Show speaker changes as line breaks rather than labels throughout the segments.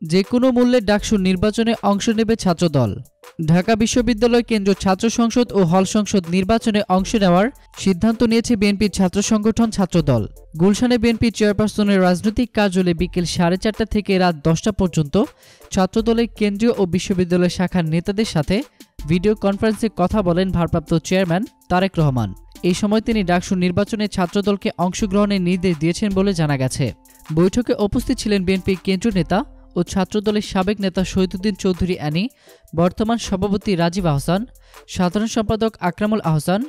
যে কোনো মূল্যে ডাকসু নির্বাচনে অংশ নেবে ছাত্রদল। ঢাকা বিশ্ববিদ্যালয় কেন্দ্রীয় ছাত্র সংসদ ও হল সংসদ নির্বাচনে অংশ নেওয়ার সিদ্ধান্ত নিয়েছে বিএনপির ছাত্র সংগঠন ছাত্রদল। গুলশানে বিএনপি চেয়ারপারসনের রাজনৈতিক কার্যালয়ে বিকেল 4:30 থেকে রাত 10টা পর্যন্ত ছাত্রদলের কেন্দ্রীয় ও বিশ্ববিদ্যালয় শাখার নেতাদের সাথে ভিডিও কনফারেন্সে কথা বলেন ভারপ্রাপ্ত চেয়ারম্যান তারেক রহমান। এই সময় তিনি ডাকসু নির্বাচনে ছাত্রদলকে অংশগ্রহণের নির্দেশ দিয়েছেন বলে জানা গেছে। বৈঠকে উপস্থিত ছিলেন বিএনপির কেন্দ্রীয় নেতা ও ছাত্রদলের সাবেক নেতা শহীদুদ্দিন চৌধুরী অ্যানি, বর্তমান সভাপতি রাজীব আহসান, সাধারণ সম্পাদক আকরামুল আহসান,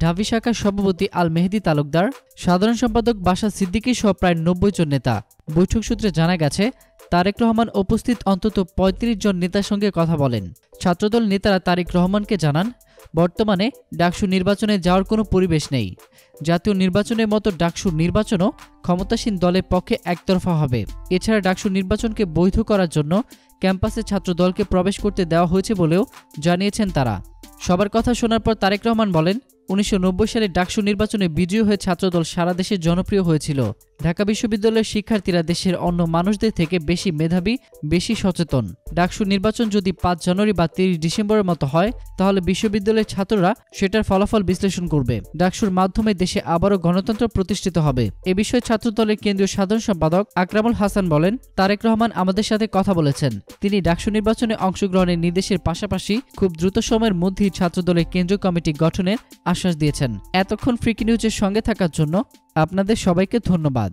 ঢাবি শাখার সভাপতি আল মেহেদি তালুকদার, সাধারণ সম্পাদক বাশা সিদ্দিকী সহ প্রায় 90 জন নেতা। বৈঠক সূত্রে জানা গেছে, তারেক রহমান উপস্থিত অন্তত 35 জন নেতার সঙ্গে কথা বলেন। ছাত্রদল নেতারা তারেক রহমানকে জানান, বর্তমানে ডাকসু নির্বাচনে যাওয়ার কোনো পরিবেশ নেই। জাতীয় নির্বাচনের মতো ডাকসু নির্বাচনও ক্ষমতাসীন দলের পক্ষে একতরফা হবে। এছাড়া ডাকসু নির্বাচনকে বৈধ করার জন্য ক্যাম্পাসে ছাত্রদলকে প্রবেশ করতে দেওয়া হয়েছে বলেও জানিয়েছেন তারা। সবার কথা শোনার পর তারেক রহমান বলেন, 1990 সালে ডাকসু নির্বাচনে বিজয়ী হয়ে ছাত্রদল সারা দেশে জনপ্রিয় হয়েছিল। ঢাকা বিশ্ববিদ্যালয়ের শিক্ষার্থীরা দেশের অন্য মানুষদের থেকে বেশি মেধাবী, বেশি সচেতন। ডাকসু নির্বাচন যদি 5 জানুয়ারি বা 30 ডিসেম্বরের মতো হয়, তাহলে বিশ্ববিদ্যালয়ের ছাত্ররা সেটার ফলাফল বিশ্লেষণ করবে। ডাকসুর মাধ্যমে দেশে আবারও গণতন্ত্র প্রতিষ্ঠিত হবে। এ বিষয়ে ছাত্রদলের কেন্দ্রীয় সাধারণ সম্পাদক আকরামুল হাসান বলেন, তারেক রহমান আমাদের সাথে কথা বলেছেন। তিনি ডাকসু নির্বাচনে অংশগ্রহণের নির্দেশের পাশাপাশি খুব দ্রুত সময়ের মধ্যেই ছাত্রদলের কেন্দ্রীয় কমিটি গঠনের আশ্বাস দিয়েছেন। এতক্ষণ ফ্রিকি নিউজের সঙ্গে থাকার জন্য আপনাদের সবাইকে ধন্যবাদ।